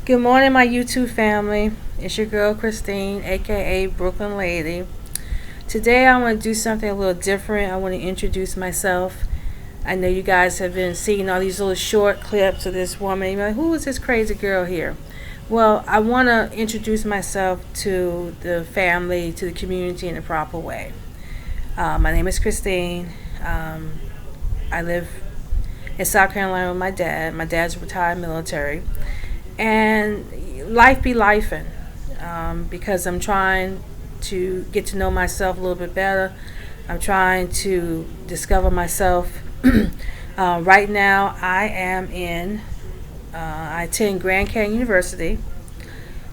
Good morning, my YouTube family. It's your girl Kristine, aka Brooklyn Lady. Today, I want to do something a little different. I want to introduce myself. I know you guys have been seeing all these little short clips of this woman. You're like, who is this crazy girl here? Well, I want to introduce myself to the family, to the community in a proper way. My name is Kristine. I live in South Carolina with my dad. My dad's retired military. And life be lifing, because I'm trying to get to know myself a little bit better. I'm trying to discover myself. Right now, I attend Grand Canyon University,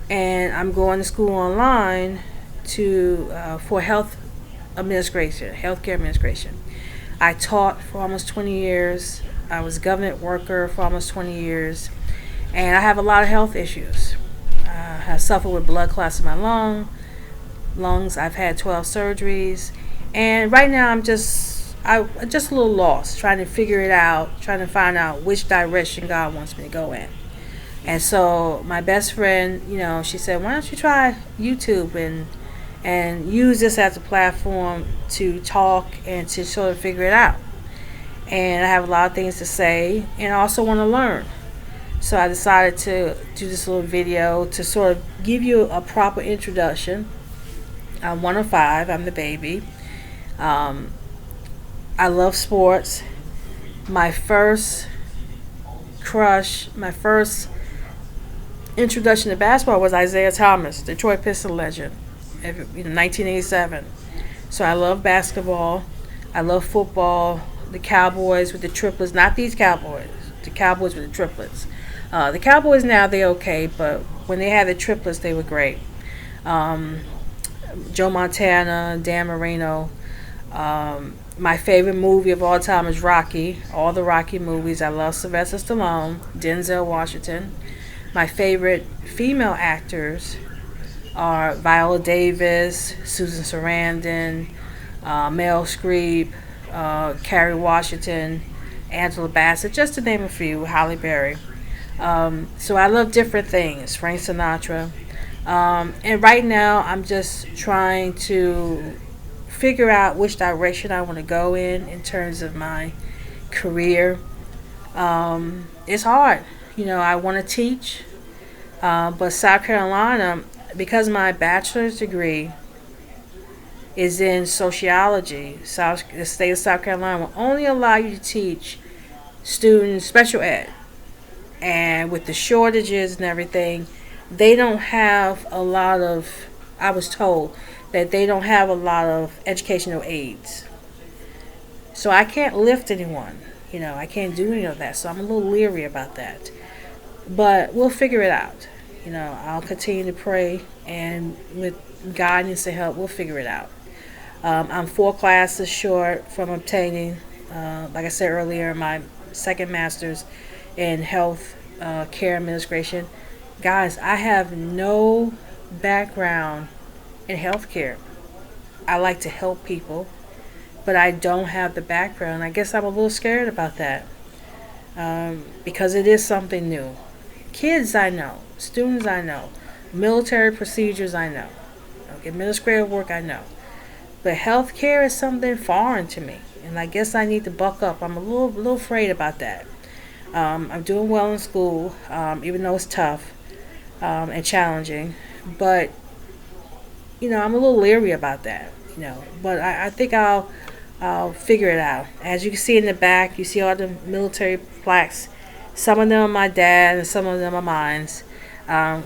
and I'm going to school online for healthcare administration. I taught for almost 20 years. I was a government worker for almost 20 years. And I have a lot of health issues. I have suffered with blood clots in my lungs. I've had 12 surgeries. And right now I'm just a little lost, trying to figure it out, trying to find out which direction God wants me to go in. And so my best friend, she said, why don't you try YouTube and use this as a platform to talk and to sort of figure it out. And I have a lot of things to say, and I also want to learn. So I decided to do this little video to sort of give you a proper introduction. I'm one of five. I'm the baby. I love sports. My first crush, my first introduction to basketball was Isaiah Thomas, Detroit Pistons legend, in 1987. So I love basketball. I love football. The Cowboys with the triplets, not these Cowboys. The Cowboys with the triplets. The Cowboys now, they're okay, but when they had the triplets, they were great. Joe Montana, Dan Marino. My favorite movie of all time is Rocky. All the Rocky movies. I love Sylvester Stallone, Denzel Washington. My favorite female actors are Viola Davis, Susan Sarandon, Meryl Streep, Kerry Washington, Angela Bassett, just to name a few, Halle Berry. So I love different things, Frank Sinatra. And right now I'm just trying to figure out which direction I want to go in terms of my career. It's hard. I want to teach, but South Carolina, because my bachelor's degree is in sociology, the state of South Carolina will only allow you to teach students special ed. And with the shortages and everything, they don't have a lot of, I was told that they don't have a lot of educational aids. So I can't lift anyone. I can't do any of that. So I'm a little leery about that. But we'll figure it out. I'll continue to pray, and with guidance and help, we'll figure it out. I'm 4 classes short from obtaining, like I said earlier, my second master's in health care administration. Guys, I have no background in healthcare. I like to help people, but I don't have the background. I guess I'm a little scared about that, because it is something new. Kids I know, students I know, military procedures I know, administrative work I know. But healthcare is something foreign to me, and I guess I need to buck up. I'm a little afraid about that. I'm doing well in school, even though it's tough and challenging. But I'm a little leery about that. But I think I'll figure it out. As you can see in the back, you see all the military plaques. Some of them are my dad, and some of them are mine.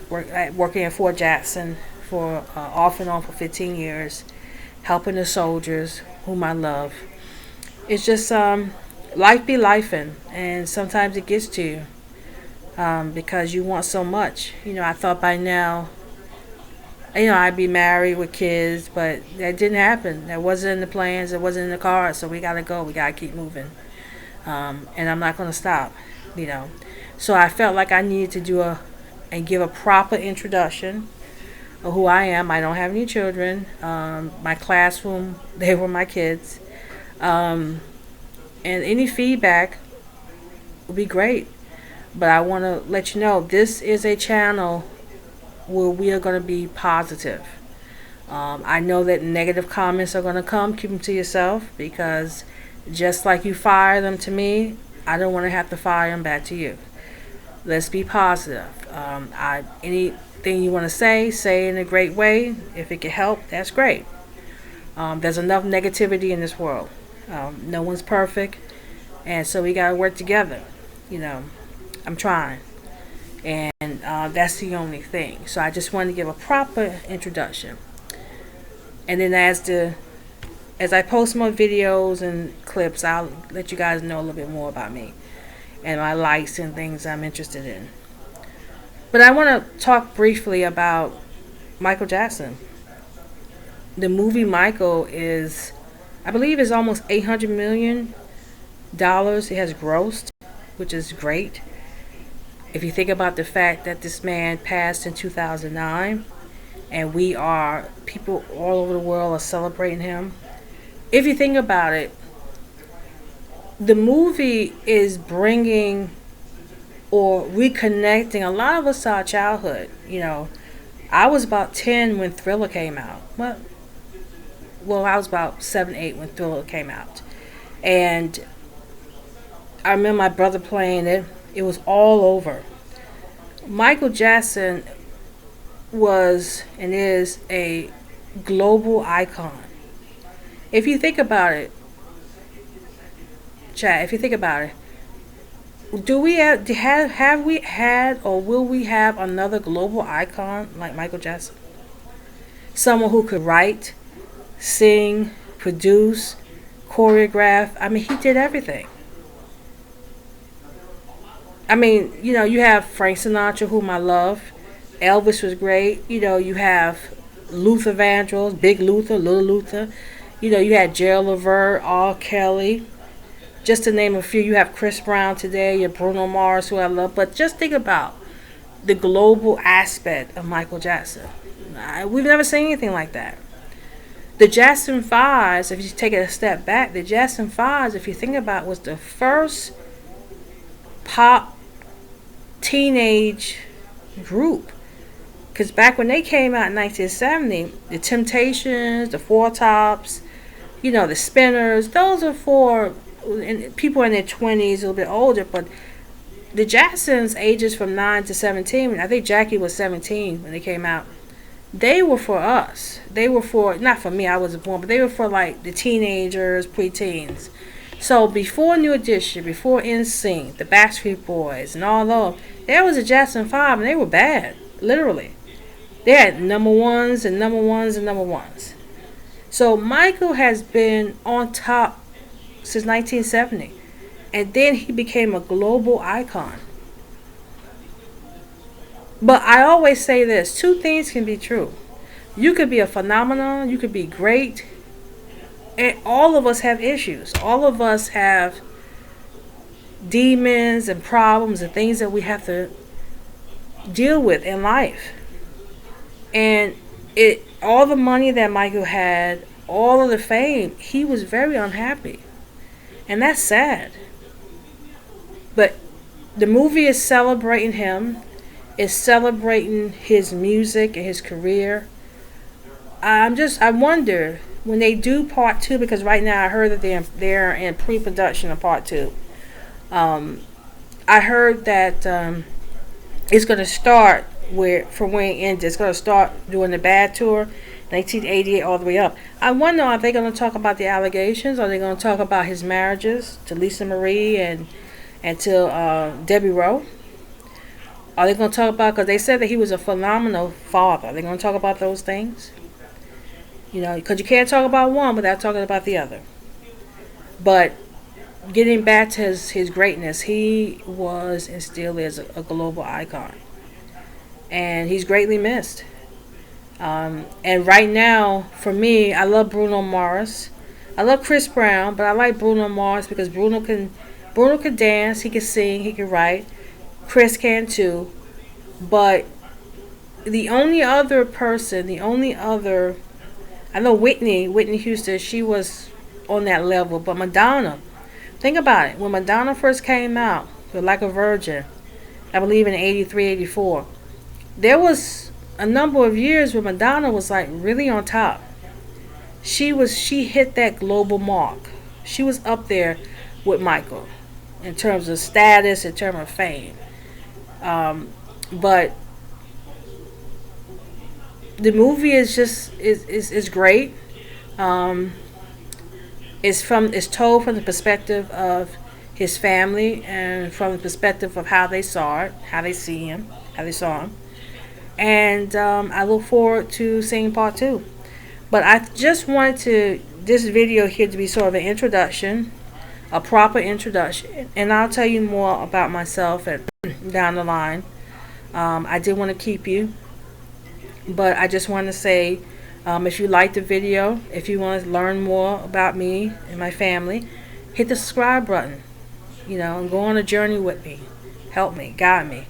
Working at Fort Jackson for off and on for 15 years. Helping the soldiers whom I love. It's just life be lifing, and sometimes it gets to you, because you want so much. I thought by now, I'd be married with kids, but that didn't happen. That wasn't in the plans. It wasn't in the cards. So we gotta go. We gotta keep moving, and I'm not gonna stop. So I felt like I needed to give a proper introduction of who I am. I don't have any children. My classroom, they were my kids. And any feedback would be great. But I want to let you know this is a channel where we are going to be positive. I know that negative comments are going to come. Keep them to yourself, because just like you fire them to me, I don't want to have to fire them back to you. Let's be positive. Anything you want to say in a great way. If it can help, that's great. There's enough negativity in this world. No one's perfect, and so we gotta work together. You know, I'm trying, and that's the only thing. So I just wanted to give a proper introduction, and then as I post more videos and clips, I'll let you guys know a little bit more about me and my likes and things I'm interested in. But I want to talk briefly about Michael Jackson. The movie Michael I believe, is almost $800 million it has grossed, which is great. If you think about the fact that this man passed in 2009, and people all over the world are celebrating him. If you think about it, the movie is bringing or reconnecting a lot of us to our childhood. I was about 10 when Thriller came out. Well, I was about 7, 8 when Thriller came out. And I remember my brother playing it. It was all over. Michael Jackson was and is a global icon. If you think about it, chat, do we have we had or will we have another global icon like Michael Jackson? Someone who could write, sing, produce, choreograph. I mean, he did everything. I mean, you have Frank Sinatra, whom I love. Elvis was great. You have Luther Vandross, Big Luther, Little Luther. You had Gerald Levert, R. Kelly. Just to name a few. You have Chris Brown today. You have Bruno Mars, who I love. But just think about the global aspect of Michael Jackson. We've never seen anything like that. The Jackson 5s, if you take it a step back, the Jackson 5s, if you think about it, was the first pop teenage group. Because back when they came out in 1970, the Temptations, the Four Tops, the Spinners, those are for people in their 20s, a little bit older. But the Jacksons, ages from 9 to 17, I think Jackie was 17 when they came out. They were for us. They were for, not for me, I wasn't born, but they were for like the teenagers, preteens. So before New Edition, before NSYNC, the Backstreet Boys, and all those, there was a Jackson 5, and they were bad, literally. They had number ones and number ones and number ones. So Michael has been on top since 1970, and then he became a global icon. But I always say this, two things can be true. You could be a phenomenon, you could be great, and all of us have issues. All of us have demons and problems and things that we have to deal with in life. And all the money that Michael had, all of the fame, he was very unhappy. And that's sad. But the movie is celebrating him. It's celebrating his music and his career. I wonder when they do part 2, because right now I heard that they're in pre-production of part 2. I heard that it's going to start from where it ended. It's going to start doing the Bad Tour, 1988 all the way up. I wonder, are they going to talk about the allegations? Are they going to talk about his marriages to Lisa Marie and to Debbie Rowe? Are they going to talk about, because they said that he was a phenomenal father. Are they going to talk about those things? Because you can't talk about one without talking about the other. But getting back to his greatness, he was and still is a global icon. And he's greatly missed. And right now, for me, I love Bruno Mars. I love Chris Brown, but I like Bruno Mars because Bruno can dance, he can sing, he can write. Chris can too. But the only other, I know Whitney Houston, she was on that level. But Madonna, think about it. When Madonna first came out, with Like a Virgin, I believe in 83, 84. There was a number of years where Madonna was like really on top. She hit that global mark. She was up there with Michael in terms of status, in terms of fame. But the movie is just is great. Um, it's told from the perspective of his family and from the perspective of how they saw it, how they see him, how they saw him. And I look forward to seeing part two. But I just wanted to this video here to be sort of an introduction, a proper introduction, and I'll tell you more about myself and down the line. I did want to keep you, but I just want to say, if you like the video, if you want to learn more about me and my family, hit the subscribe button. And go on a journey with me, help me, guide me,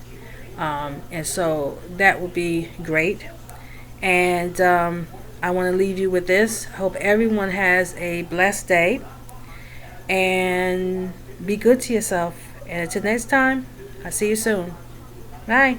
and so that would be great. And I want to leave you with this. I hope everyone has a blessed day and be good to yourself. And until next time, I'll see you soon. Bye.